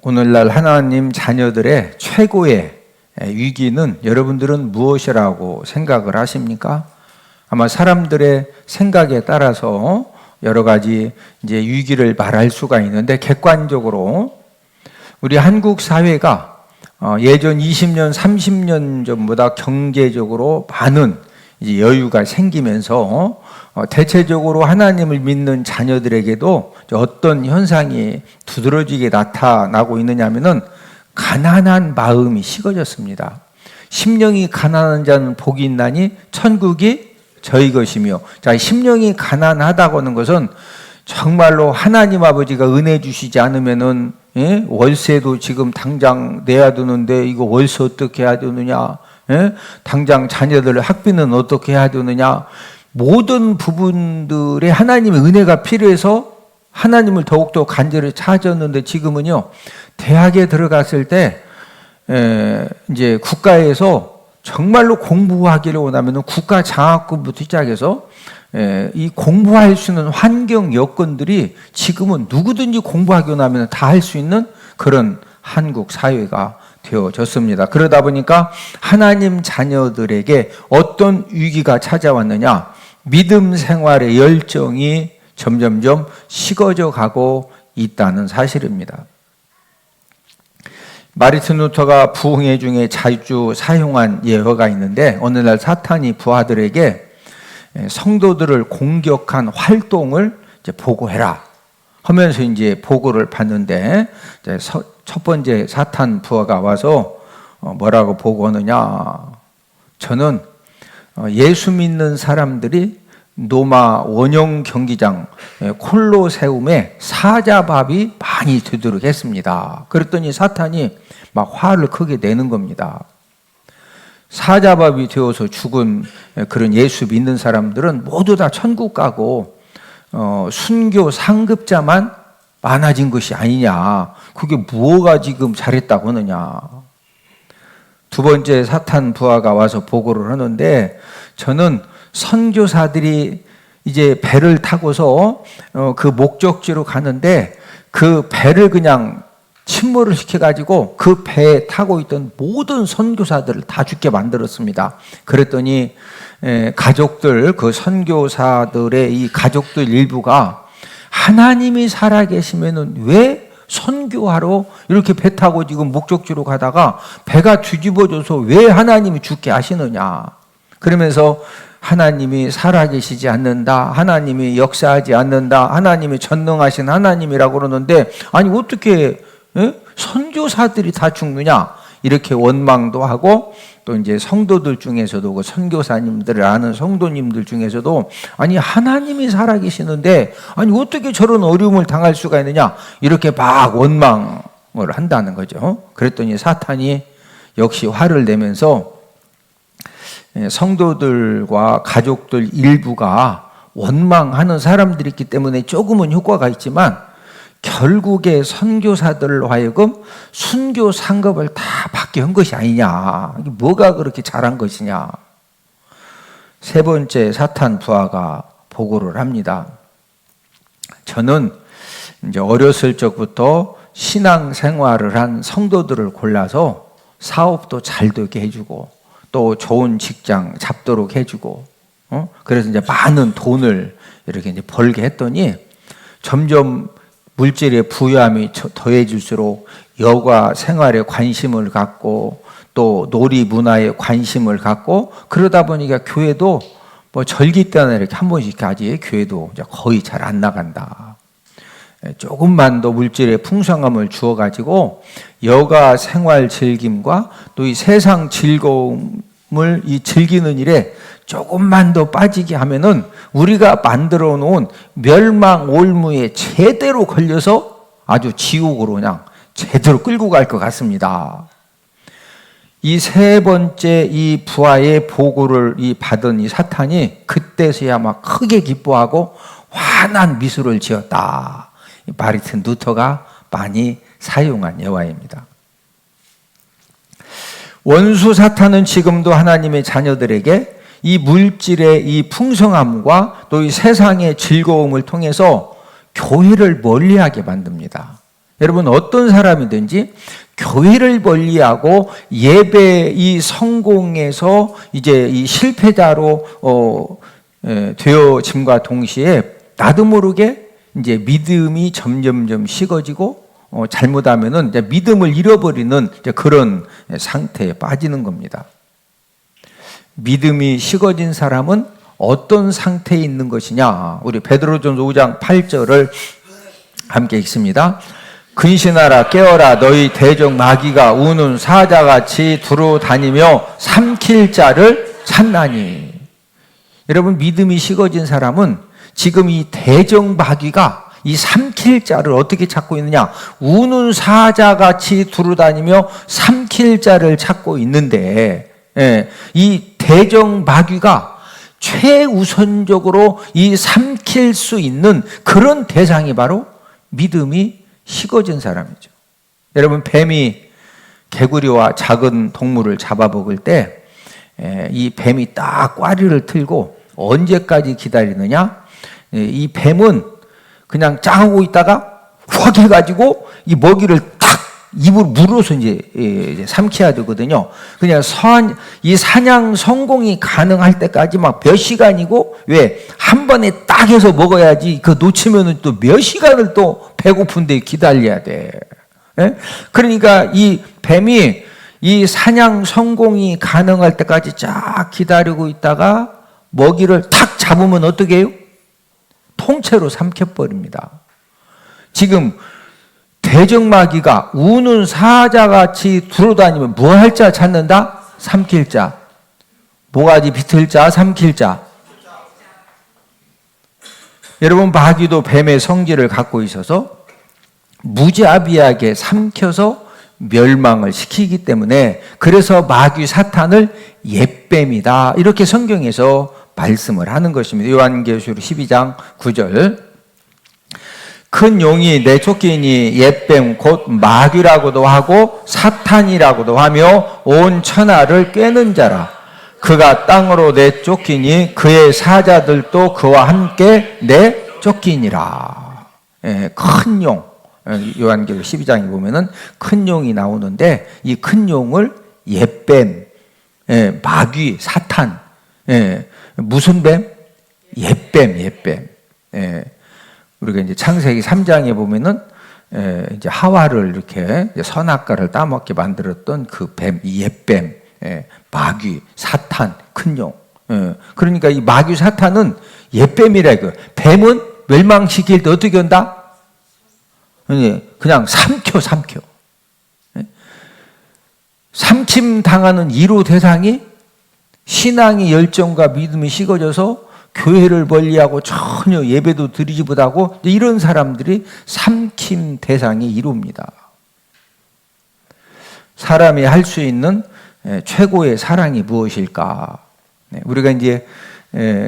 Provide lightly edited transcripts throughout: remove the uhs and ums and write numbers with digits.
오늘날 하나님 자녀들의 최고의 위기는 여러분들은 무엇이라고 생각을 하십니까? 아마 사람들의 생각에 따라서 여러 가지 이제 위기를 말할 수가 있는데, 객관적으로 우리 한국 사회가 예전 20년, 30년 전보다 경제적으로 많은 이제 여유가 생기면서 대체적으로 하나님을 믿는 자녀들에게도 어떤 현상이 두드러지게 나타나고 있느냐면은 가난한 마음이 식어졌습니다. 심령이 가난한 자는 복이 있나니 천국이 저희 것이며, 자, 심령이 가난하다고 하는 것은 정말로 하나님 아버지가 은혜 주시지 않으면은 월세도 지금 당장 내야 되는데 이거 월세 어떻게 해야 되느냐, 당장 자녀들 학비는 어떻게 해야 되느냐, 모든 부분들에 하나님의 은혜가 필요해서 하나님을 더욱더 간절히 찾았는데, 지금은요, 대학에 들어갔을 때 이제 국가에서 정말로 공부하기를 원하면 국가 장학금부터 시작해서 이 공부할 수 있는 환경 여건들이 지금은 누구든지 공부하기 원하면 다 할 수 있는 그런 한국 사회가 되어졌습니다. 그러다 보니까 하나님 자녀들에게 어떤 위기가 찾아왔느냐, 믿음 생활의 열정이 점점점 식어져 가고 있다는 사실입니다. 마르틴 루터가 부흥회 중에 자주 사용한 예화가 있는데, 어느 날 사탄이 부하들에게 성도들을 공격한 활동을 이제 보고해라 하면서 이제 보고를 받는데, 이제 첫 번째 사탄 부하가 와서 뭐라고 보고하느냐, 저는 예수 믿는 사람들이 로마 원형 경기장 콜로세움에 사자밥이 많이 되도록 했습니다. 그랬더니 사탄이 막 화를 크게 내는 겁니다. 사자밥이 되어서 죽은 그런 예수 믿는 사람들은 모두 다 천국 가고 순교 상급자만 많아진 것이 아니냐, 그게 뭐가 지금 잘했다고 하느냐. 두 번째 사탄 부하가 와서 보고를 하는데, 저는 선교사들이 이제 배를 타고서 그 목적지로 가는데 그 배를 그냥 침몰을 시켜가지고 그 배에 타고 있던 모든 선교사들을 다 죽게 만들었습니다. 그랬더니 가족들, 그 선교사들의 이 가족들 일부가 하나님이 살아계시면은 왜 선교하러 이렇게 배 타고 지금 목적지로 가다가 배가 뒤집어져서 왜 하나님이 죽게 하시느냐, 그러면서 하나님이 살아계시지 않는다, 하나님이 역사하지 않는다, 하나님이 전능하신 하나님이라고 그러는데, 아니 어떻게 선교사들이 다 죽느냐, 이렇게 원망도 하고, 또 이제 성도들 중에서도 그 선교사님들을 아는 성도님들 중에서도 아니 하나님이 살아계시는데 아니 어떻게 저런 어려움을 당할 수가 있느냐, 이렇게 막 원망을 한다는 거죠. 그랬더니 사탄이 역시 화를 내면서 성도들과 가족들 일부가 원망하는 사람들이 있기 때문에 조금은 효과가 있지만 결국에 선교사들로 하여금 순교 상급을 다 받게 한 것이 아니냐, 뭐가 그렇게 잘한 것이냐. 세 번째 사탄 부하가 보고를 합니다. 저는 이제 어렸을 적부터 신앙 생활을 한 성도들을 골라서 사업도 잘 되게 해주고 또 좋은 직장 잡도록 해주고, 그래서 이제 많은 돈을 이렇게 이제 벌게 했더니 점점 물질의 부유함이 더해질수록 여가 생활에 관심을 갖고 또 놀이 문화에 관심을 갖고, 그러다 보니까 교회도 뭐 절기 때나 이렇게 한 번씩 하지 교회도 이제 거의 잘 안 나간다. 조금만 더 물질의 풍성함을 주어가지고 여가 생활 즐김과 또 이 세상 즐거움을 이 즐기는 일에 조금만 더 빠지게 하면은 우리가 만들어 놓은 멸망 올무에 제대로 걸려서 아주 지옥으로 그냥 제대로 끌고 갈 것 같습니다. 이 세 번째 이 부하의 보고를 받은 이 사탄이 그때서야 막 크게 기뻐하고 환한 미소를 지었다. 마르틴 루터가 많이 사용한 예화입니다. 원수 사탄은 지금도 하나님의 자녀들에게 이 물질의 이 풍성함과 또 이 세상의 즐거움을 통해서 교회를 멀리하게 만듭니다. 여러분 어떤 사람이든지 교회를 멀리하고 예배 이 성공에서 이제 이 실패자로 되어짐과 동시에 나도 모르게 이제 믿음이 점점점 식어지고 잘못하면은 이제 믿음을 잃어버리는 이제 그런 상태에 빠지는 겁니다. 믿음이 식어진 사람은 어떤 상태에 있는 것이냐? 우리 베드로전서 5장 8절을 함께 읽습니다. 근신하라 깨어라 너희 대적 마귀가 우는 사자같이 두루 다니며 삼킬 자를 찾나니. 여러분 믿음이 식어진 사람은 지금 이 대적 마귀가 이 삼킬 자를 어떻게 찾고 있느냐? 우는 사자같이 두루 다니며 삼킬 자를 찾고 있는데 이 대적 마귀가 최우선적으로 이 삼킬 수 있는 그런 대상이 바로 믿음이 식어진 사람이죠. 여러분 뱀이 개구리와 작은 동물을 잡아먹을 때 이 뱀이 딱 꽈리를 틀고 언제까지 기다리느냐? 이 뱀은 그냥 짜고 있다가 확 해가지고 이 먹이를 딱 입으로 물어서 이제 삼켜야 되거든요. 그냥 이 사냥 성공이 가능할 때까지 막 몇 시간이고, 왜? 한 번에 딱 해서 먹어야지, 그 놓치면은 또 몇 시간을 또 배고픈데 기다려야 돼. 그러니까 이 뱀이 이 사냥 성공이 가능할 때까지 쫙 기다리고 있다가 먹이를 탁 잡으면 어떻게 해요? 통째로 삼켜버립니다. 지금 대적마귀가 우는 사자같이 두루다니면 뭐 할 자 찾는다? 삼킬 자. 모가지 비틀 자, 삼킬 자. 여러분 마귀도 뱀의 성질을 갖고 있어서 무자비하게 삼켜서 멸망을 시키기 때문에, 그래서 마귀 사탄을 옛뱀이다 이렇게 성경에서 말씀을 하는 것입니다. 요한계시록 12장 9절. 큰 용이 내쫓기니 옛뱀 곧 마귀라고도 하고 사탄이라고도 하며 온 천하를 꿰는 자라. 그가 땅으로 내쫓기니 그의 사자들도 그와 함께 내쫓기니라. 큰 용. 요한계시록 12장에 보면은 큰 용이 나오는데, 이 큰 용을 옛뱀, 마귀, 사탄, 무슨 뱀? 옛뱀. 우리가 이제 창세기 3장에 보면은 이제 하와를 이렇게 선악과를 따먹게 만들었던 그 뱀, 이 옛뱀, 마귀, 사탄, 큰 용. 그러니까 이 마귀, 사탄은 옛뱀이라 이거. 뱀은 멸망시킬 때 어떻게 한다? 그냥 삼켜. 삼킴 당하는 1호 대상이 신앙의 열정과 믿음이 식어져서 교회를 멀리하고 전혀 예배도 드리지 못하고 이런 사람들이 삼킴 대상이 1호입니다. 사람이 할 수 있는 최고의 사랑이 무엇일까? 우리가 이제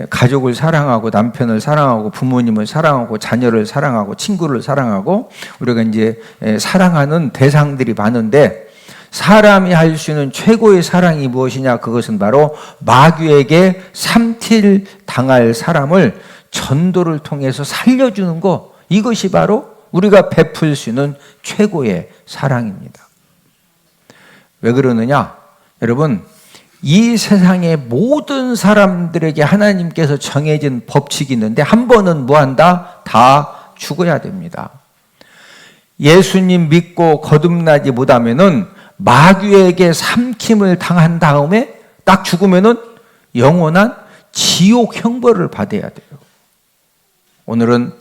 가족을 사랑하고 남편을 사랑하고 부모님을 사랑하고 자녀를 사랑하고 친구를 사랑하고 우리가 이제 사랑하는 대상들이 많은데, 사람이 할 수 있는 최고의 사랑이 무엇이냐? 그것은 바로 마귀에게 삼킬 당할 사람을 전도를 통해서 살려주는 것, 이것이 바로 우리가 베풀 수 있는 최고의 사랑입니다. 왜 그러느냐? 여러분, 이 세상의 모든 사람들에게 하나님께서 정해진 법칙이 있는데 한 번은 뭐한다? 다 죽어야 됩니다. 예수님 믿고 거듭나지 못하면은 마귀에게 삼킴을 당한 다음에 딱 죽으면은 영원한 지옥 형벌을 받아야 돼요. 오늘은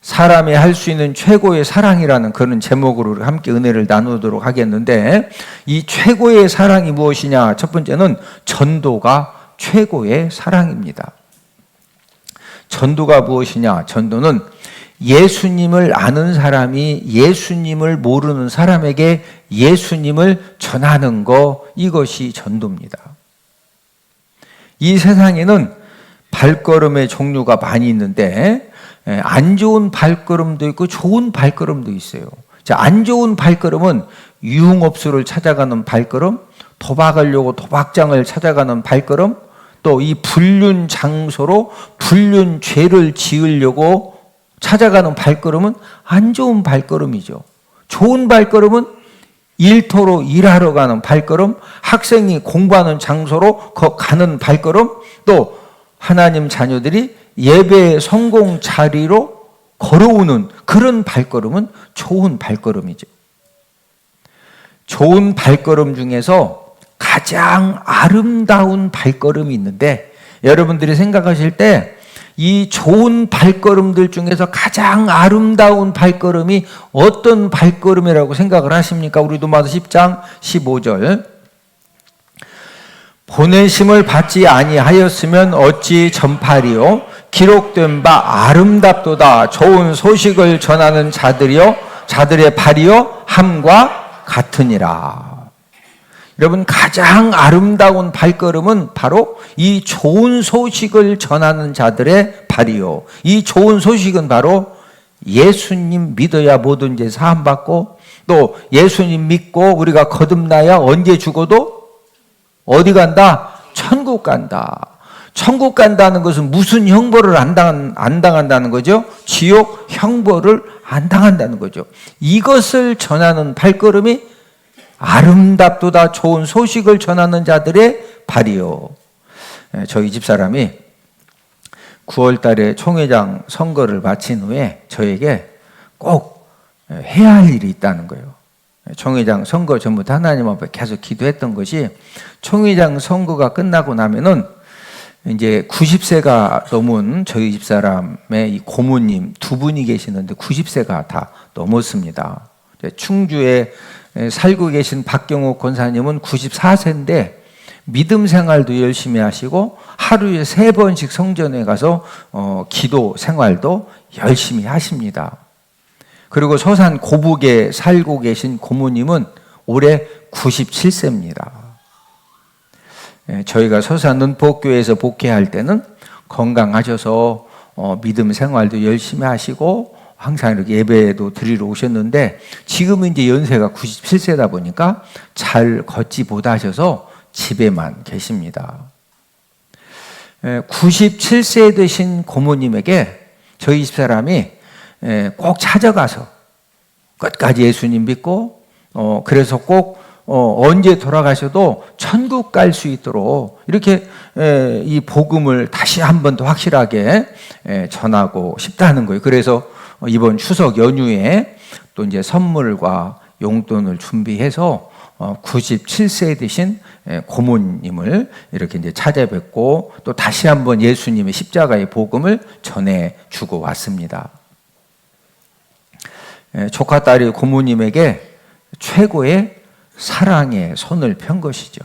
사람이 할 수 있는 최고의 사랑이라는 그런 제목으로 함께 은혜를 나누도록 하겠는데, 이 최고의 사랑이 무엇이냐? 첫 번째는 전도가 최고의 사랑입니다. 전도가 무엇이냐? 전도는 예수님을 아는 사람이 예수님을 모르는 사람에게 예수님을 전하는 것, 이것이 전도입니다. 이 세상에는 발걸음의 종류가 많이 있는데 안 좋은 발걸음도 있고 좋은 발걸음도 있어요. 자, 안 좋은 발걸음은 유흥업소를 찾아가는 발걸음, 도박하려고 도박장을 찾아가는 발걸음, 또 이 불륜 장소로 불륜 죄를 지으려고 찾아가는 발걸음은 안 좋은 발걸음이죠. 좋은 발걸음은 일터로 일하러 가는 발걸음, 학생이 공부하는 장소로 가는 발걸음, 또 하나님 자녀들이 예배 성공 자리로 걸어오는 그런 발걸음은 좋은 발걸음이죠. 좋은 발걸음 중에서 가장 아름다운 발걸음이 있는데, 여러분들이 생각하실 때 이 좋은 발걸음들 중에서 가장 아름다운 발걸음이 어떤 발걸음이라고 생각을 하십니까? 우리 로마서 10장 15절. 보내심을 받지 아니하였으면 어찌 전파리요? 기록된 바 아름답도다. 좋은 소식을 전하는 자들이요, 자들의 발이요 함과 같으니라. 여러분, 가장 아름다운 발걸음은 바로 이 좋은 소식을 전하는 자들의 발이요, 이 좋은 소식은 바로 예수님 믿어야 모든 죄 사함받고, 또 예수님 믿고 우리가 거듭나야 언제 죽어도 어디 간다? 천국 간다. 천국 간다는 것은 무슨 형벌을 안 당한다는 거죠? 지옥 형벌을 안 당한다는 거죠. 이것을 전하는 발걸음이 아름답도다. 좋은 소식을 전하는 자들의 발이요. 저희 집사람이 9월 달에 총회장 선거를 마친 후에 저에게 꼭 해야 할 일이 있다는 거예요. 총회장 선거 전부터 하나님 앞에 계속 기도했던 것이, 총회장 선거가 끝나고 나면은 이제 90세가 넘은 저희 집사람의 이 고모님 두 분이 계시는데 90세가 다 넘었습니다. 충주에 살고 계신 박경옥 권사님은 94세인데 믿음 생활도 열심히 하시고 하루에 3번씩 성전에 가서 기도 생활도 열심히 하십니다. 그리고 서산 고북에 살고 계신 고모님은 올해 97세입니다. 저희가 서산 눈복교회에서 복회할 때는 건강하셔서 믿음 생활도 열심히 하시고 항상 이렇게 예배도 드리러 오셨는데, 지금은 이제 연세가 97세다 보니까 잘 걷지 못하셔서 집에만 계십니다. 97세 되신 고모님에게 저희 집사람이 꼭 찾아가서 끝까지 예수님 믿고, 그래서 꼭 언제 돌아가셔도 천국 갈 수 있도록 이렇게 이 복음을 다시 한 번 더 확실하게 전하고 싶다는 거예요. 그래서 이번 추석 연휴에 또 이제 선물과 용돈을 준비해서 97세 되신 고모님을 이렇게 이제 찾아뵙고 또 다시 한번 예수님의 십자가의 복음을 전해주고 왔습니다. 조카 딸이 고모님에게 최고의 사랑의 손을 편 것이죠.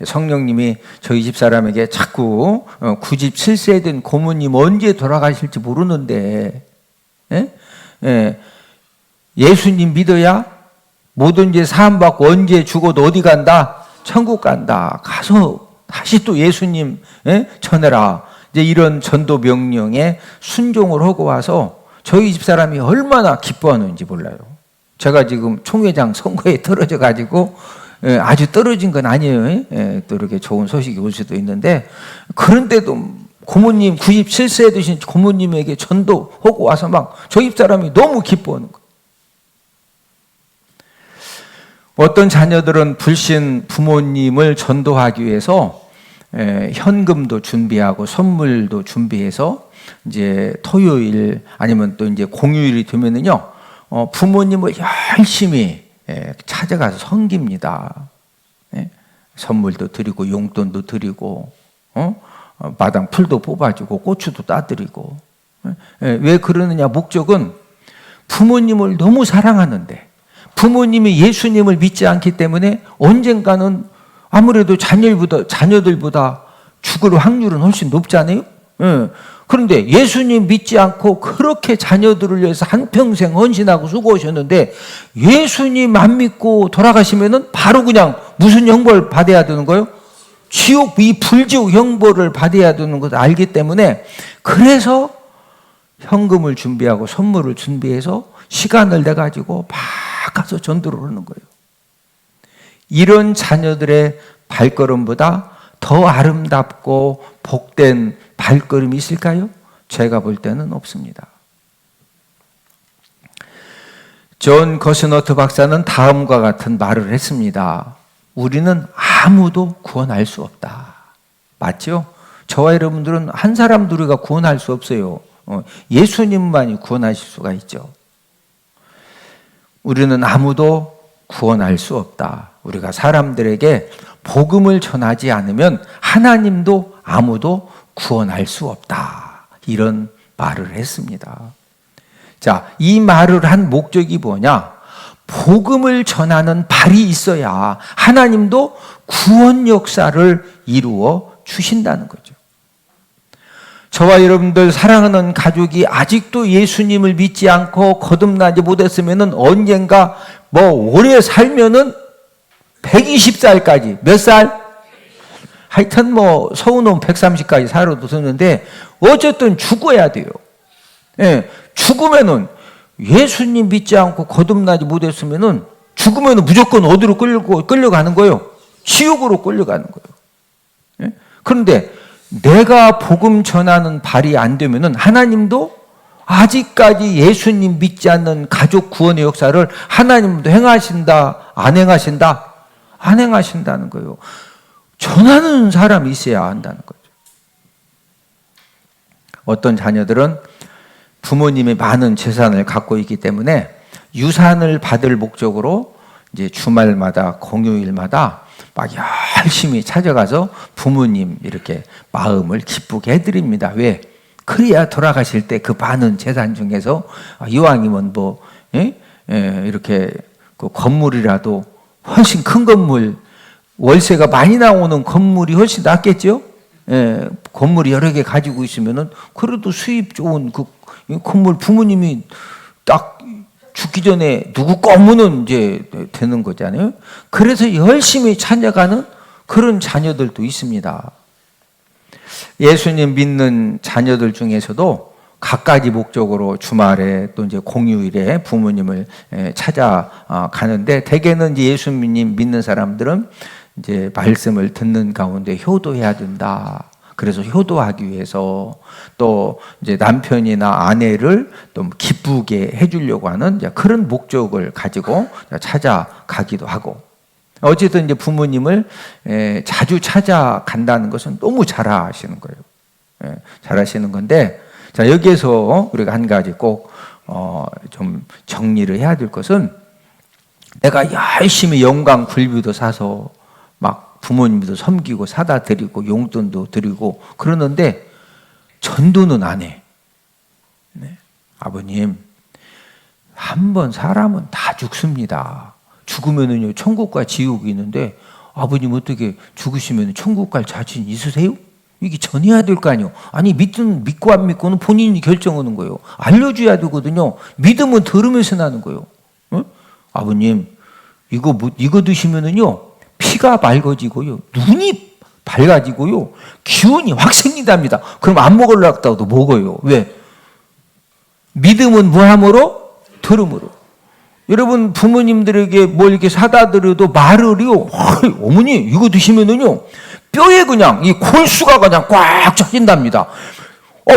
성령님이 저희 집사람에게 자꾸 97세 된 고모님 언제 돌아가실지 모르는데, 예수님 믿어야 모든 죄 사함받고 언제 죽어도 어디 간다? 천국 간다. 가서 다시 또 예수님 전해라. 이제 이런 전도 명령에 순종을 하고 와서 저희 집사람이 얼마나 기뻐하는지 몰라요. 제가 지금 총회장 선거에 떨어져 가지고 아주 떨어진 건 아니에요. 또 이렇게 좋은 소식이 올 수도 있는데, 그런데도 고모님 97세 되신 고모님에게 전도하고 와서 막 저희 집사람이 너무 기뻐하는 거예요. 어떤 자녀들은 불신 부모님을 전도하기 위해서 현금도 준비하고 선물도 준비해서 이제 토요일 아니면 또 이제 공휴일이 되면은요, 부모님을 열심히 찾아가서 섬깁니다. 선물도 드리고 용돈도 드리고 마당 풀도 뽑아주고 고추도 따드리고. 왜 그러느냐? 목적은 부모님을 너무 사랑하는데 부모님이 예수님을 믿지 않기 때문에 언젠가는 아무래도 자녀들보다 죽을 확률은 훨씬 높잖아요. 그런데 예수님 믿지 않고 그렇게 자녀들을 위해서 한평생 헌신하고 수고하셨는데, 예수님 안 믿고 돌아가시면은 바로 그냥 무슨 형벌 받아야 되는 거예요? 지옥, 이 불지옥 형벌을 받아야 되는 것을 알기 때문에, 그래서 현금을 준비하고 선물을 준비해서 시간을 내가지고 막 가서 전도를 하는 거예요. 이런 자녀들의 발걸음보다 더 아름답고 복된 발걸음이 있을까요? 제가 볼 때는 없습니다. 존 거스너트 박사는 다음과 같은 말을 했습니다. 우리는 아무도 구원할 수 없다. 맞죠? 저와 여러분들은 한 사람도 우리가 구원할 수 없어요. 예수님만이 구원하실 수가 있죠. 우리는 아무도 구원할 수 없다. 우리가 사람들에게 복음을 전하지 않으면 하나님도 아무도 구원할 수 없다. 이런 말을 했습니다. 자, 이 말을 한 목적이 뭐냐? 복음을 전하는 발이 있어야 하나님도 구원 역사를 이루어 주신다는 거죠. 저와 여러분들 사랑하는 가족이 아직도 예수님을 믿지 않고 거듭나지 못했으면 언젠가 오래 살면은 120살까지 몇 살? 하여튼 서운하면 130까지 살아도 되는데 어쨌든 죽어야 돼요. 예, 죽으면은 예수님 믿지 않고 거듭나지 못했으면은 죽으면은 무조건 어디로 끌려가는 거예요? 지옥으로 끌려가는 거예요. 예? 그런데 내가 복음 전하는 발이 안 되면은 하나님도 아직까지 예수님 믿지 않는 가족 구원의 역사를 하나님도 행하신다, 안 행하신다? 안 행하신다는 거예요. 전하는 사람이 있어야 한다는 거죠. 어떤 자녀들은 부모님이 많은 재산을 갖고 있기 때문에 유산을 받을 목적으로 이제 주말마다 공휴일마다 막 열심히 찾아가서 부모님 이렇게 마음을 기쁘게 해드립니다. 왜? 그래야 돌아가실 때 그 많은 재산 중에서 이왕이면 이렇게 그 건물이라도 훨씬 큰 건물, 월세가 많이 나오는 건물이 훨씬 낫겠죠? 예, 건물이 여러 개 가지고 있으면은 그래도 수입 좋은 그 건물 부모님이 딱 죽기 전에 누구 거면은 이제 되는 거잖아요. 그래서 열심히 찾아가는 그런 자녀들도 있습니다. 예수님 믿는 자녀들 중에서도 갖가지 목적으로 주말에 또 이제 공휴일에 부모님을 찾아가는데 대개는 이제 예수님 믿는 사람들은 이제 말씀을 듣는 가운데 효도해야 된다. 그래서 효도하기 위해서 또 이제 남편이나 아내를 또 기쁘게 해주려고 하는 그런 목적을 가지고 찾아가기도 하고 어쨌든 이제 부모님을 자주 찾아간다는 것은 너무 잘하시는 거예요. 잘하시는 건데 자 여기에서 우리가 한 가지 꼭 좀 정리를 해야 될 것은 내가 열심히 영광 굴비도 사서 막 부모님도 섬기고 사다 드리고 용돈도 드리고 그러는데 전도는 안 해. 네. 아버님, 한번 사람은 다 죽습니다. 죽으면은요 천국과 지옥이 있는데 아버님 어떻게 죽으시면 천국 갈 자신 있으세요? 이게 전해야 될 거 아니에요. 아니 믿고 안 믿고는 본인이 결정하는 거예요. 알려줘야 되거든요. 믿음은 들으면서 나는 거예요. 응? 아버님 이거 드시면은요 피가 맑아지고요 눈이 밝아지고요 기운이 확 생긴답니다. 그럼 안 먹으려고 하다가도 먹어요. 왜? 믿음은 뭐함으로? 들음으로. 여러분 부모님들에게 뭘 이렇게 사다 드려도 말을요 어머니 이거 드시면은요 뼈에 그냥 이 골수가 그냥 꽉 차진답니다.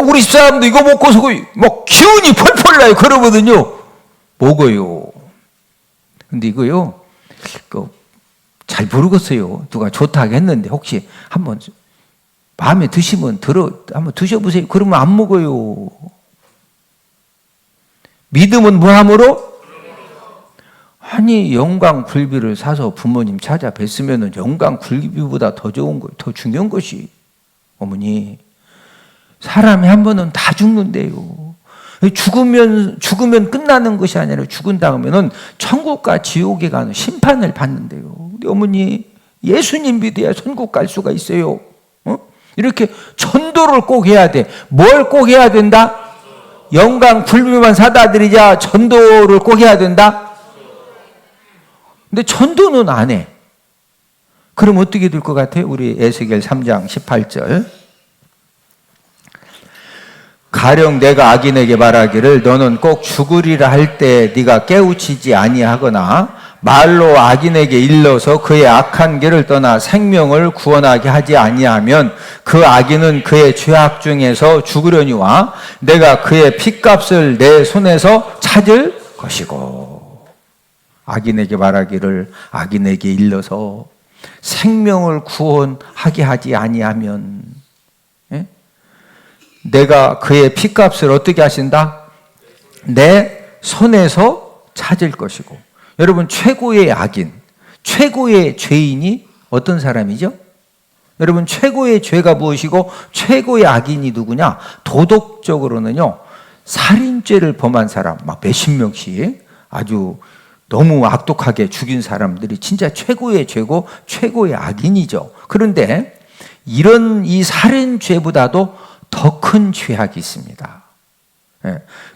우리 집사람도 이거 먹고서 막 기운이 펄펄 나요. 그러거든요. 먹어요. 근데 이거요 잘 모르겠어요. 누가 좋다고 했는데 혹시 한번 마음에 드시면 한번 드셔보세요. 그러면 안 먹어요. 믿음은 뭐함으로? 아니 영광 굴비를 사서 부모님 찾아 뵀으면 영광 굴비보다 더 좋은 거, 더 중요한 것이 어머니 사람이 한 번은 다 죽는데요. 죽으면 끝나는 것이 아니라 죽은 다음에는 천국과 지옥에 가는 심판을 받는데요. 우리 어머니 예수님 믿어야 천국 갈 수가 있어요. 이렇게 전도를 꼭 해야 돼. 뭘 꼭 해야 된다? 영광 굴비만 사다 드리자 전도를 꼭 해야 된다? 근데 전도는 안 해. 그럼 어떻게 될 것 같아요? 우리 에스겔 3장 18절. 가령 내가 악인에게 말하기를 너는 꼭 죽으리라 할 때 네가 깨우치지 아니하거나 말로 악인에게 일러서 그의 악한 길을 떠나 생명을 구원하게 하지 아니하면 그 악인은 그의 죄악 중에서 죽으려니와 내가 그의 핏값을 내 손에서 찾을 것이고. 악인에게 말하기를 악인에게 일러서 생명을 구원하게 하지 아니하면, 예? 내가 그의 핏값을 어떻게 하신다? 내 손에서 찾을 것이고. 여러분, 최고의 악인, 최고의 죄인이 어떤 사람이죠? 여러분, 최고의 죄가 무엇이고 최고의 악인이 누구냐? 도덕적으로는요, 살인죄를 범한 사람, 막 몇십 명씩 아주 너무 악독하게 죽인 사람들이 진짜 최고의 죄고 최고의 악인이죠. 그런데 이런 이 살인죄보다도 더 큰 죄악이 있습니다.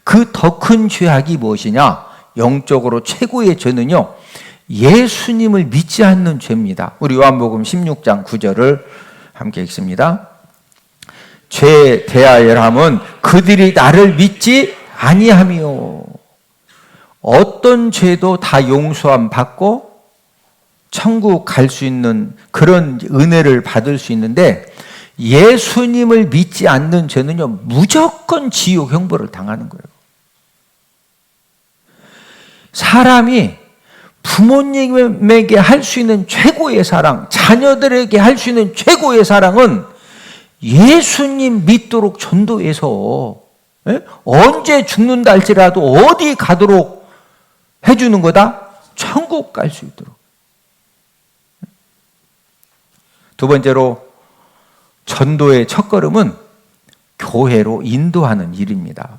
그 더 큰 죄악이 무엇이냐? 영적으로 최고의 죄는요, 예수님을 믿지 않는 죄입니다. 우리 요한복음 16장 9절을 함께 읽습니다. 죄에 대하여 함은 그들이 나를 믿지 아니하며. 어떤 죄도 다 용서함 받고 천국 갈 수 있는 그런 은혜를 받을 수 있는데, 예수님을 믿지 않는 죄는요, 무조건 지옥 형벌을 당하는 거예요. 사람이 부모님에게 할 수 있는 최고의 사랑, 자녀들에게 할 수 있는 최고의 사랑은 예수님 믿도록 전도해서, 언제 죽는다 할지라도 어디 가도록 해주는 거다? 천국 갈 수 있도록. 두 번째로, 전도의 첫걸음은 교회로 인도하는 일입니다.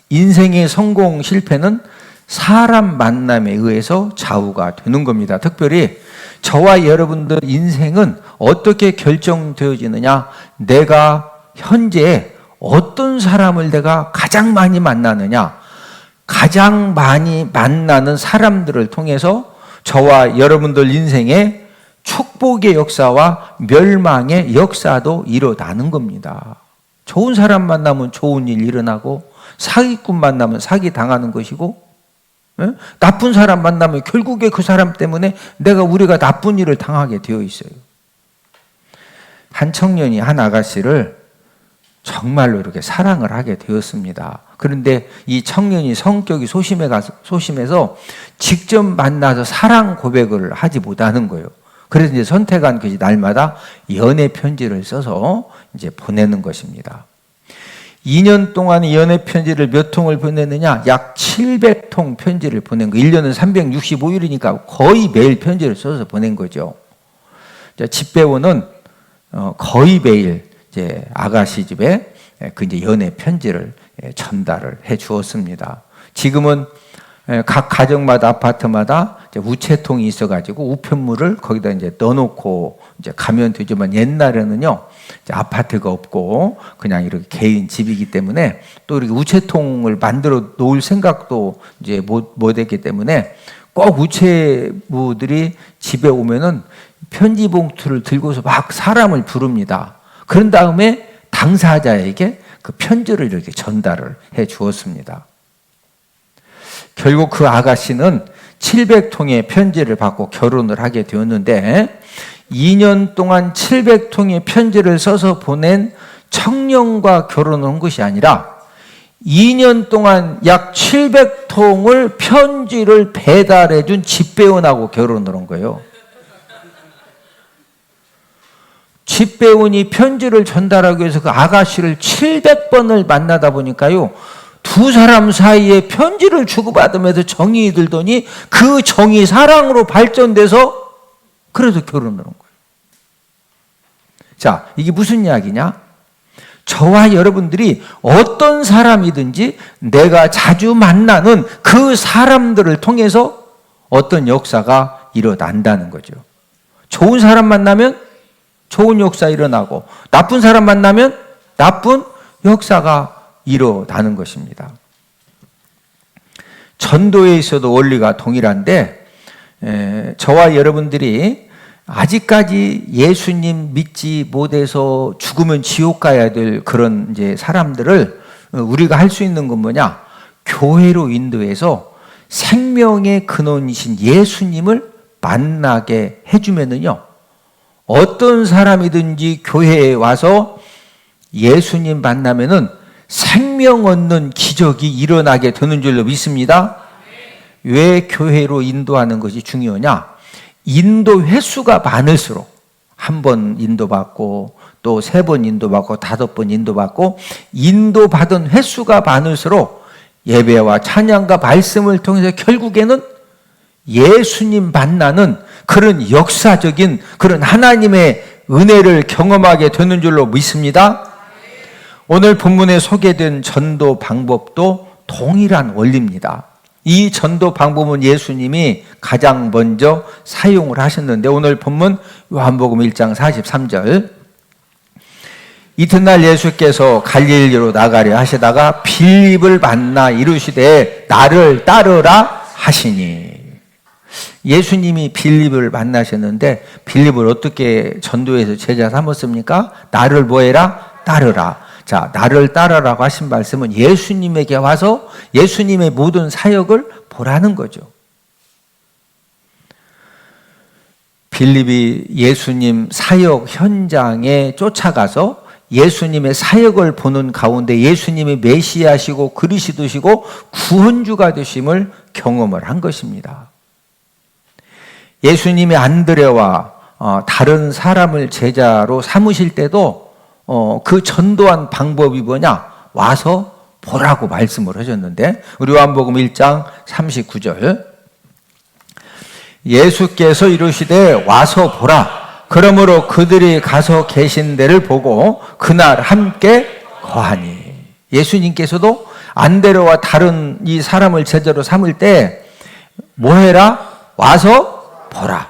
인생의 성공 실패는 사람 만남에 의해서 좌우가 되는 겁니다. 특별히 저와 여러분들 인생은 어떻게 결정되어지느냐? 내가 현재 어떤 사람을 내가 가장 많이 만나느냐? 가장 많이 만나는 사람들을 통해서 저와 여러분들 인생의 축복의 역사와 멸망의 역사도 일어나는 겁니다. 좋은 사람 만나면 좋은 일 일어나고, 사기꾼 만나면 사기 당하는 것이고, 나쁜 사람 만나면 결국에 그 사람 때문에 우리가 나쁜 일을 당하게 되어 있어요. 한 청년이 한 아가씨를 정말로 이렇게 사랑을 하게 되었습니다. 그런데 이 청년이 성격이 소심해서 직접 만나서 사랑 고백을 하지 못하는 거예요. 그래서 이제 선택한 것이 날마다 연애 편지를 써서 이제 보내는 것입니다. 2년 동안 연애 편지를 몇 통을 보냈느냐? 약 700통 편지를 보낸 거. 1년은 365일이니까 거의 매일 편지를 써서 보낸 거죠. 집배우는 거의 매일 이제 아가씨 집에 그 이제 연애 편지를 전달을 해 주었습니다. 지금은 각 가정마다 아파트마다 이제 우체통이 있어가지고 우편물을 거기다 이제 넣어놓고 이제 가면 되지만, 옛날에는요, 이제 아파트가 없고 그냥 이렇게 개인 집이기 때문에 또 이렇게 우체통을 만들어 놓을 생각도 이제 못 했기 때문에 꼭 우체부들이 집에 오면은 편지 봉투를 들고서 막 사람을 부릅니다. 그런 다음에 당사자에게 그 편지를 이렇게 전달을 해 주었습니다. 결국 그 아가씨는 700통의 편지를 받고 결혼을 하게 되었는데, 2년 동안 700통의 편지를 써서 보낸 청년과 결혼한 것이 아니라 2년 동안 약 700통을 편지를 배달해 준 집배원하고 결혼을 한 거예요. 집배원이 편지를 전달하기 위해서 그 아가씨를 700번을 만나다 보니까요, 두 사람 사이에 편지를 주고받으면서 정이 들더니 그 정이 사랑으로 발전돼서 그래서 결혼을 한 거예요. 자, 이게 무슨 이야기냐? 저와 여러분들이 어떤 사람이든지 내가 자주 만나는 그 사람들을 통해서 어떤 역사가 일어난다는 거죠. 좋은 사람 만나면 좋은 역사 일어나고, 나쁜 사람 만나면 나쁜 역사가 일어나는 것입니다. 전도에 있어도 원리가 동일한데, 저와 여러분들이 아직까지 예수님 믿지 못해서 죽으면 지옥 가야 될 그런 이제 사람들을 우리가 할 수 있는 건 뭐냐? 교회로 인도해서 생명의 근원이신 예수님을 만나게 해주면은요, 어떤 사람이든지 교회에 와서 예수님 만나면은 생명 얻는 기적이 일어나게 되는 줄로 믿습니다. 왜 교회로 인도하는 것이 중요하냐? 인도 횟수가 많을수록, 한 번 인도받고 또 3번 인도받고 5번 인도받고, 인도받은 횟수가 많을수록 예배와 찬양과 말씀을 통해서 결국에는 예수님 만나는 그런 역사적인 그런 하나님의 은혜를 경험하게 되는 줄로 믿습니다. 오늘 본문에 소개된 전도 방법도 동일한 원리입니다. 이 전도 방법은 예수님이 가장 먼저 사용을 하셨는데, 오늘 본문 요한복음 1장 43절, 이튿날 예수께서 갈릴리로 나가려 하시다가 빌립을 만나 이르시되 나를 따르라 하시니. 예수님이 빌립을 만나셨는데 빌립을 어떻게 전도해서 제자 삼았습니까? 나를 뭐해라? 따르라. 자, 나를 따르라고 하신 말씀은 예수님에게 와서 예수님의 모든 사역을 보라는 거죠. 빌립이 예수님 사역 현장에 쫓아가서 예수님의 사역을 보는 가운데 예수님이 메시아시고 그리스도시고 구원주가 되심을 경험을 한 것입니다. 예수님이 안드레와 다른 사람을 제자로 삼으실 때도 그 전도한 방법이 뭐냐? 와서 보라고 말씀을 하셨는데, 우리 요한복음 1장 39절, 예수께서 이르시되 와서 보라. 그러므로 그들이 가서 계신 데를 보고 그날 함께 거하니. 예수님께서도 안드레와 다른 이 사람을 제자로 삼을 때 뭐 해라? 와서 보라.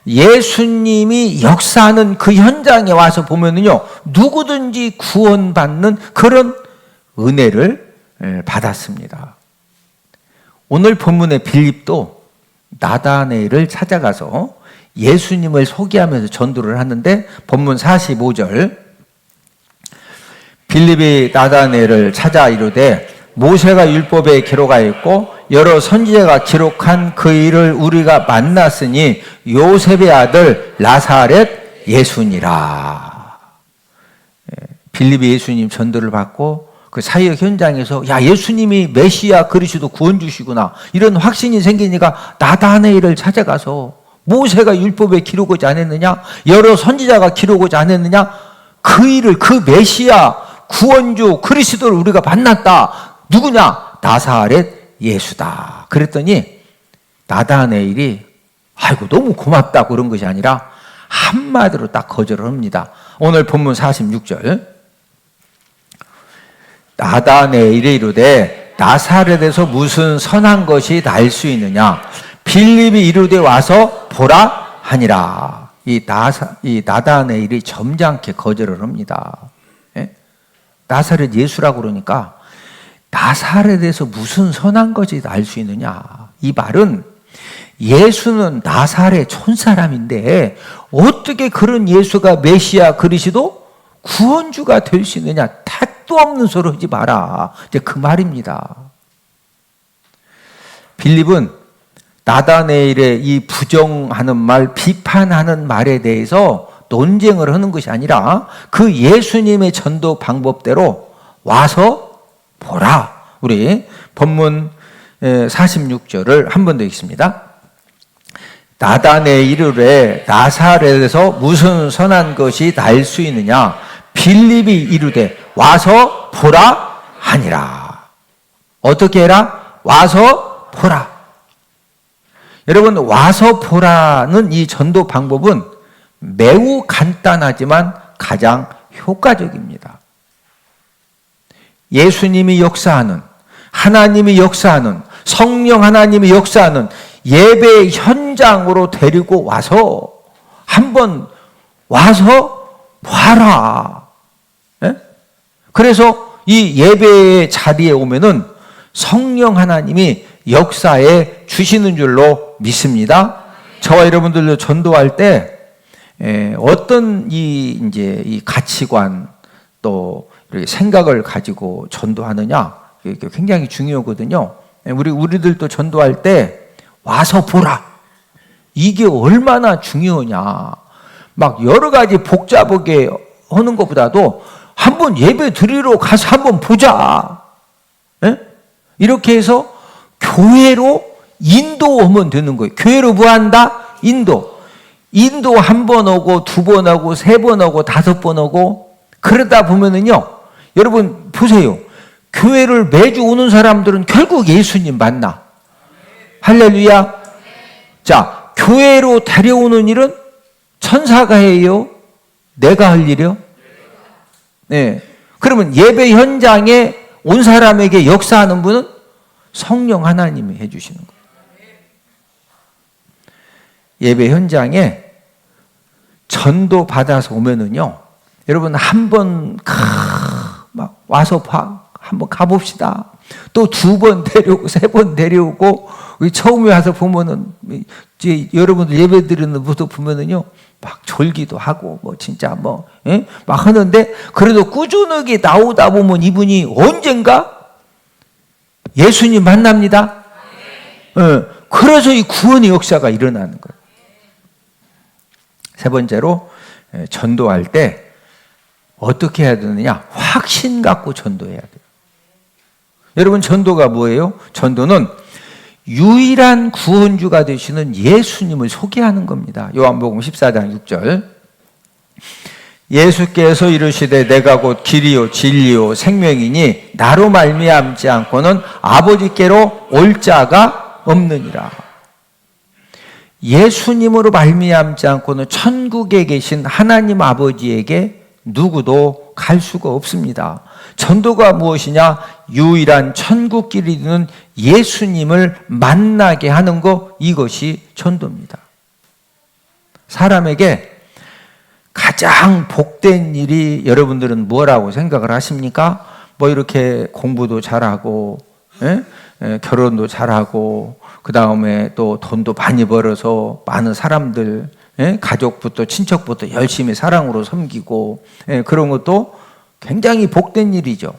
예수님이 역사하는 그 현장에 와서 보면은요, 누구든지 구원받는 그런 은혜를 받았습니다. 오늘 본문의 빌립도 나다네엘을 찾아가서 예수님을 소개하면서 전도를 하는데, 본문 45절, 빌립이 나다네엘을 찾아 이르되 모세가 율법에 기록하였고 여러 선지자가 기록한 그 일을 우리가 만났으니 요셉의 아들 나사렛 예수니라. 빌립이 예수님 전도를 받고 그 사역 현장에서 야, 예수님이 메시아 그리스도 구원주시구나, 이런 확신이 생기니까 나다네엘을 찾아가서 모세가 율법에 기록하지 않았느냐, 여러 선지자가 기록하지 않았느냐, 그 일을, 그 메시아 구원주 그리스도를 우리가 만났다. 누구냐? 나사렛 예수다. 그랬더니 나다네엘이 아이고 너무 고맙다 그런 것이 아니라 한마디로 딱 거절을 합니다. 오늘 본문 46절, 나다네엘이 이르되 나사렛에서 무슨 선한 것이 날 수 있느냐? 빌립이 이르되 와서 보라 하니라. 이 나다네엘이 점잖게 거절을 합니다. 예? 나사렛 예수라고 그러니까 나사렛에서 무슨 선한 것이 날 수 있느냐? 이 말은 예수는 나사렛 촌사람인데 어떻게 그런 예수가 메시아 그리스도 구원주가 될 수 있느냐? 택도 없는 소리 하지 마라. 이제 그 말입니다. 빌립은 나다네엘의 이 부정하는 말, 비판하는 말에 대해서 논쟁을 하는 것이 아니라 그 예수님의 전도 방법대로 와서 보라. 우리 본문 46절을 한 번 더 읽습니다. 나다네엘이 이르되 나사렛에서 무슨 선한 것이 날 수 있느냐? 빌립이 이르되 와서 보라 하니라. 어떻게 해라? 와서 보라. 여러분, 와서 보라는 이 전도 방법은 매우 간단하지만 가장 효과적입니다. 예수님이 역사하는, 하나님이 역사하는, 성령 하나님이 역사하는 예배 현장으로 데리고 와서 한번 와서 봐라. 예? 그래서 이 예배의 자리에 오면은 성령 하나님이 역사에 주시는 줄로 믿습니다. 저와 여러분들도 전도할 때 어떤 이 가치관 또 이렇게 생각을 가지고 전도하느냐, 이게 굉장히 중요하거든요. 우리들도 전도할 때 와서 보라. 이게 얼마나 중요하냐. 막 여러 가지 복잡하게 하는 것보다도 한번 예배 드리러 가서 한번 보자. 예? 이렇게 해서 교회로 인도오면 되는 거예요. 교회로 뭐 한다? 인도 한 번 오고, 두 번 오고, 세 번 오고, 다섯 번 오고, 그러다 보면은요, 여러분 보세요. 교회를 매주 오는 사람들은 결국 예수님 만나. 할렐루야. 자, 교회로 데려오는 일은 천사가 해요? 내가 할 일이요? 네. 그러면 예배 현장에 온 사람에게 역사하는 분은 성령 하나님이 해주시는 거예요. 예배 현장에 전도 받아서 오면은요, 여러분 한번 막 와서 한번 가봅시다. 또 두 번 데려오고, 세 번 데려오고, 처음에 와서 보면은, 이제 여러분들 예배 드리는 모습 보면은요, 막 졸기도 하고, 뭐, 진짜 뭐, 예? 막 하는데, 그래도 꾸준하게 나오다 보면 이분이 언젠가 예수님 만납니다. 예. 그래서 이 구원의 역사가 일어나는 거예요. 세 번째로, 전도할 때 어떻게 해야 되느냐? 확신 갖고 전도해야 돼요. 여러분, 전도가 뭐예요? 전도는 유일한 구원주가 되시는 예수님을 소개하는 겁니다. 요한복음 14장 6절. 예수께서 이르시되 내가 곧 길이요 진리요 생명이니 나로 말미암지 않고는 아버지께로 올 자가 없느니라. 예수님으로 말미암지 않고는 천국에 계신 하나님 아버지에게 누구도 갈 수가 없습니다. 전도가 무엇이냐? 유일한 천국 길이 되는 예수님을 만나게 하는 것, 이것이 전도입니다. 사람에게 가장 복된 일이 여러분들은 뭐라고 생각을 하십니까? 뭐 이렇게 공부도 잘하고, 결혼도 잘하고, 그 다음에 또 돈도 많이 벌어서 많은 사람들, 가족부터 친척부터 열심히 사랑으로 섬기고, 그런 것도 굉장히 복된 일이죠.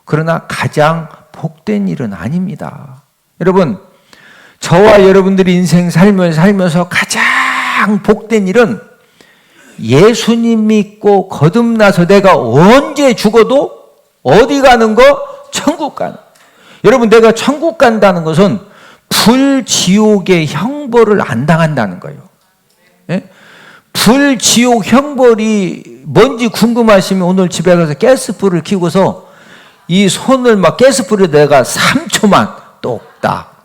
그러나 가장 복된 일은 아닙니다. 여러분, 저와 여러분들이 인생 살면서 가장 복된 일은 예수님 믿고 거듭나서 내가 언제 죽어도 어디 가는 거? 천국 가는. 여러분, 내가 천국 간다는 것은 불지옥의 형벌을 안 당한다는 거예요. 불지옥 형벌이 뭔지 궁금하시면 오늘 집에 가서 가스불을 켜고서 이 손을 막 가스불에 내가 3초만 똑딱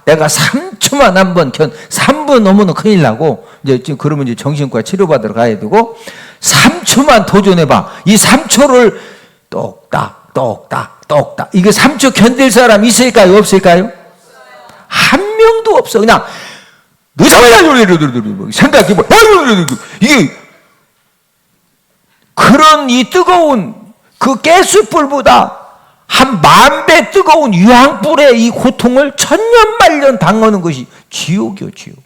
내가 3초만 한번 3분 넘으면 큰일 나고, 이제 그러면 이제 정신과 치료받으러 가야 되고, 3초만 도전해봐. 이 3초를 똑딱 이게 3초 견딜 사람 있을까요? 없을까요? 한 명도 없어. 그냥 생각해 봐. 이게 그런 이 뜨거운 그 가스불보다 한 10,000배 뜨거운 유황불의 이 고통을 천년만년 당하는 것이 지옥이요, 지옥.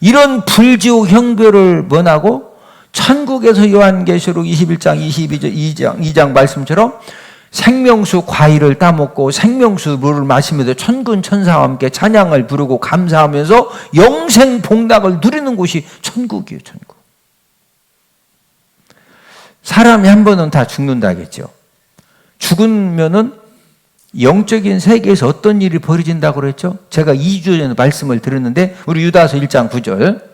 이런 불지옥 형벌을 뭐라고? 천국에서 요한계시록 21장 2장 말씀처럼 생명수 과일을 따먹고 생명수 물을 마시면서 천군 천사와 함께 찬양을 부르고 감사하면서 영생 복락을 누리는 곳이 천국이에요, 천국. 사람이 한 번은 다 죽는다겠죠. 죽으면은 영적인 세계에서 어떤 일이 벌어진다고 그랬죠? 제가 2주 전에 말씀을 드렸는데, 우리 유다서 1장 9절.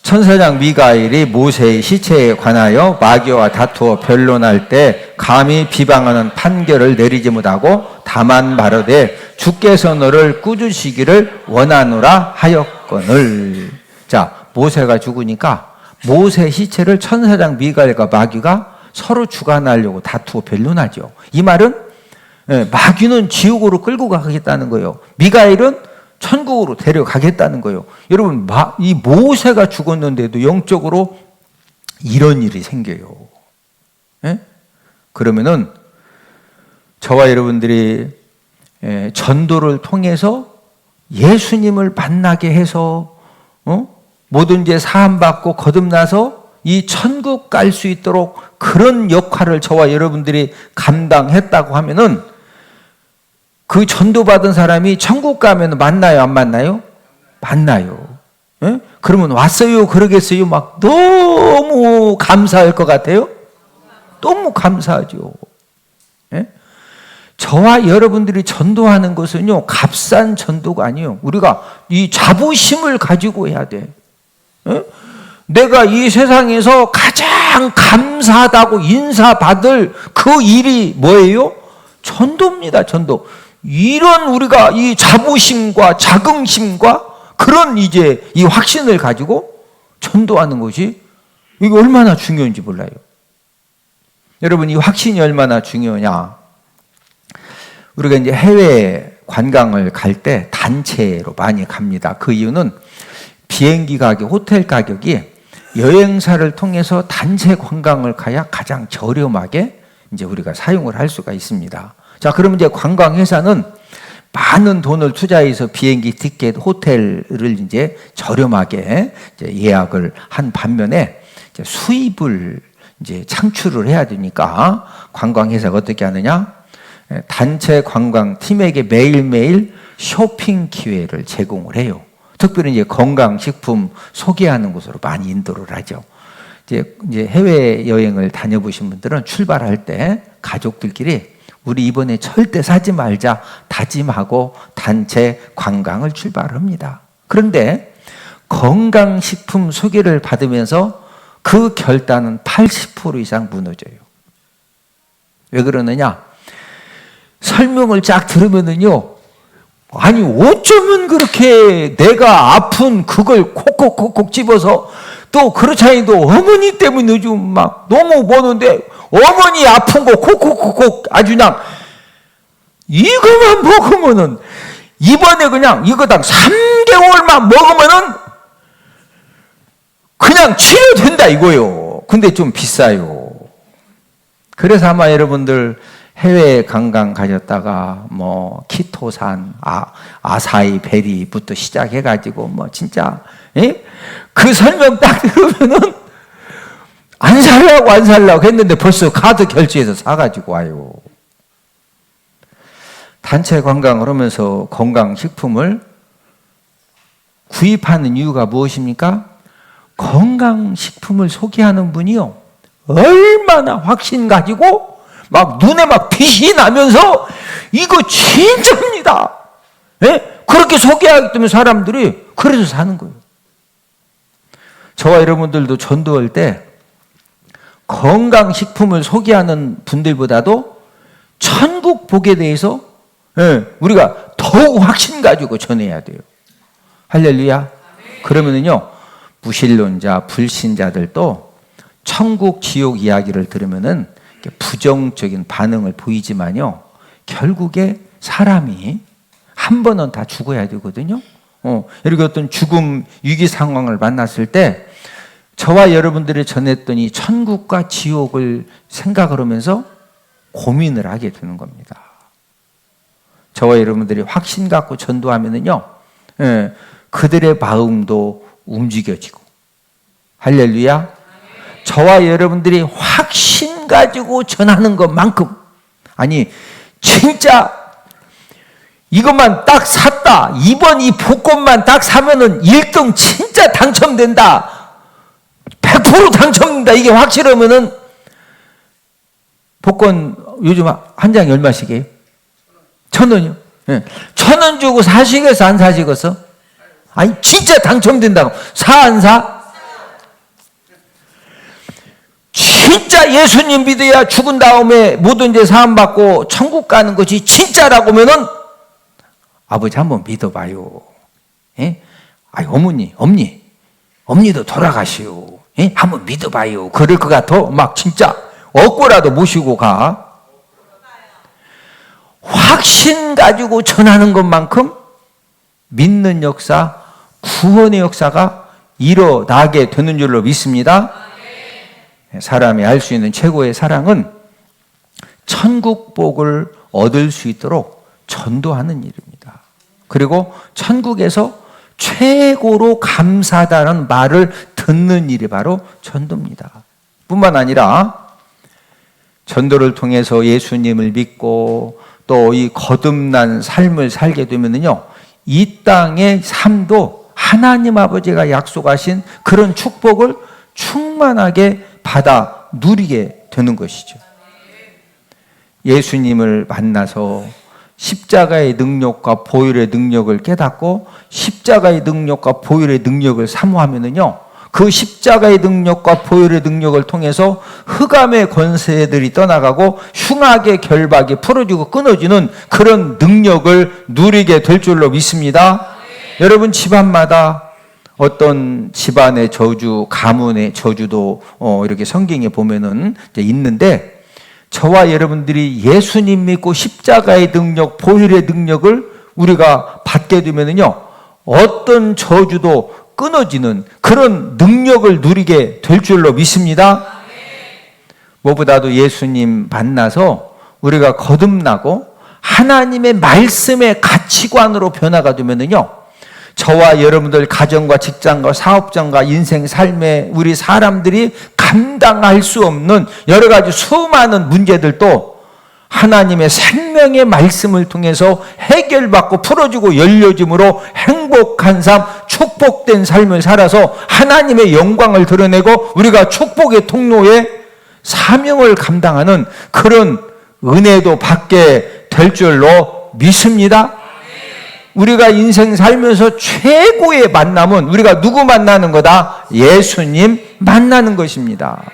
천사장 미가엘이 모세의 시체에 관하여 마귀와 다투어 변론할 때 감히 비방하는 판결을 내리지 못하고 다만 말하되 주께서 너를 꾸짖으시기를 원하노라 하였거늘. 자, 모세가 죽으니까 모세 시체를 천사장 미가엘과 마귀가 서로 주관하려고 다투어 변론하죠. 이 말은 마귀는 지옥으로 끌고 가겠다는 거예요. 미가엘은 천국으로 데려가겠다는 거예요. 여러분, 이 모세가 죽었는데도 영적으로 이런 일이 생겨요. 그러면은 저와 여러분들이 전도를 통해서 예수님을 만나게 해서 모든 죄 사함받고 거듭나서 이 천국 갈 수 있도록 그런 역할을 저와 여러분들이 감당했다고 하면은 그 전도받은 사람이 천국 가면 만나요, 안 만나요? 만나요. 그러면 왔어요, 그러겠어요? 막 너무 감사할 것 같아요? 너무 감사하죠. 저와 여러분들이 전도하는 것은요, 값싼 전도가 아니에요. 우리가 이 자부심을 가지고 해야 돼. 내가 이 세상에서 가장 감사하다고 인사받을 그 일이 뭐예요? 전도입니다, 전도. 이런 우리가 이 자부심과 자긍심과 그런 이제 이 확신을 가지고 전도하는 것이 이게 얼마나 중요한지 몰라요. 여러분, 이 확신이 얼마나 중요하냐? 우리가 이제 해외 관광을 갈 때 단체로 많이 갑니다. 그 이유는 비행기 가격, 호텔 가격이 여행사를 통해서 단체 관광을 가야 가장 저렴하게 이제 우리가 사용을 할 수가 있습니다. 자, 그러면 이제 관광회사는 많은 돈을 투자해서 비행기 티켓, 호텔을 이제 저렴하게 이제 예약을 한 반면에 이제 수입을 이제 창출을 해야 되니까 관광회사가 어떻게 하느냐? 단체 관광팀에게 매일매일 쇼핑 기회를 제공을 해요. 특별히 이제 건강식품 소개하는 곳으로 많이 인도를 하죠. 이제 해외여행을 다녀보신 분들은 출발할 때 가족들끼리 우리 이번에 절대 사지 말자 다짐하고 단체 관광을 출발합니다. 그런데 건강식품 소개를 받으면서 그 결단은 80% 이상 무너져요. 왜 그러느냐? 설명을 쫙 들으면은요, 아니 어쩌면 그렇게 내가 아픈 그걸 콕콕콕콕 집어서 또 그렇지 않아도 어머니 때문에 요즘 막 너무 보는데 어머니 아픈 거 콕콕콕콕 아주 그냥 이거만 먹으면은 이번에 그냥 이거당 3개월만 먹으면은 그냥 치료된다 이거요. 근데 좀 비싸요. 그래서 아마 여러분들 해외 관광 가셨다가 뭐 키토산, 아사히 베리부터 시작해가지고 뭐 진짜 그 설명 딱 들으면은 안 살라고 했는데 벌써 카드 결제해서 사가지고 와요. 단체 관광을 하면서 건강식품을 구입하는 이유가 무엇입니까? 건강식품을 소개하는 분이요, 얼마나 확신 가지고 막 눈에 막 빛이 나면서 이거 진짜입니다. 그렇게 소개하기 때문에 사람들이 그래서 사는 거예요. 저와 여러분들도 전도할 때 건강식품을 소개하는 분들보다도 천국 복에 대해서 우리가 더욱 확신 가지고 전해야 돼요. 할렐루야. 그러면은요, 무신론자, 불신자들도 천국, 지옥 이야기를 들으면은 부정적인 반응을 보이지만요, 결국에 사람이 한 번은 다 죽어야 되거든요. 이렇게 어떤 죽음 위기 상황을 만났을 때 저와 여러분들이 전했던 이 천국과 지옥을 생각을 하면서 고민을 하게 되는 겁니다. 저와 여러분들이 확신 갖고 전도하면은요, 그들의 마음도 움직여지고, 할렐루야. 저와 여러분들이 확신 가지고 전하는 것만큼, 아니 진짜 이것만 딱 샀다, 이번 이 복권만 딱 사면은 1등 진짜 당첨된다, 100% 당첨된다, 이게 확실하면은 복권 요즘 한 장에 얼마씩이에요? 1,000원이요. 1,000원 주고 사시겠어, 안 사시겠어? 아니 진짜 당첨된다고 사, 안 사? 진짜 예수님 믿어야 죽은 다음에 모든 죄 사함 받고 천국 가는 것이 진짜라고 하면은 아버지 한번 믿어봐요. 어머니도 돌아가시오. 한번 믿어봐요. 그럴 것 같아? 막 진짜 얻고라도 모시고 가. 확신 가지고 전하는 것만큼 믿는 역사, 구원의 역사가 일어나게 되는 줄로 믿습니다. 사람이 알 수 있는 최고의 사랑은 천국 복을 얻을 수 있도록 전도하는 일입니다. 그리고 천국에서 최고로 감사하다는 말을 듣는 일이 바로 전도입니다. 뿐만 아니라 전도를 통해서 예수님을 믿고 또 이 거듭난 삶을 살게 되면요, 이 땅의 삶도 하나님 아버지가 약속하신 그런 축복을 충만하게 받아 누리게 되는 것이죠. 예수님을 만나서 십자가의 능력과 보혈의 능력을 깨닫고 십자가의 능력과 보혈의 능력을 사모하면은요, 그 십자가의 능력과 보혈의 능력을 통해서 흑암의 권세들이 떠나가고 흉악의 결박이 풀어지고 끊어지는 그런 능력을 누리게 될 줄로 믿습니다. 여러분, 집안마다 어떤 집안의 저주, 가문의 저주도 이렇게 성경에 보면은 있는데, 저와 여러분들이 예수님 믿고 십자가의 능력, 보혈의 능력을 우리가 받게 되면은요, 어떤 저주도 끊어지는 그런 능력을 누리게 될 줄로 믿습니다. 무엇보다도 예수님 만나서 우리가 거듭나고 하나님의 말씀의 가치관으로 변화가 되면은요, 저와 여러분들 가정과 직장과 사업장과 인생 삶에 우리 사람들이 감당할 수 없는 여러 가지 수많은 문제들도 하나님의 생명의 말씀을 통해서 해결받고 풀어지고 열려짐으로 행복한 삶, 축복된 삶을 살아서 하나님의 영광을 드러내고 우리가 축복의 통로에 사명을 감당하는 그런 은혜도 받게 될 줄로 믿습니다. 우리가 인생 살면서 최고의 만남은 우리가 누구 만나는 거다? 예수님 만나는 것입니다.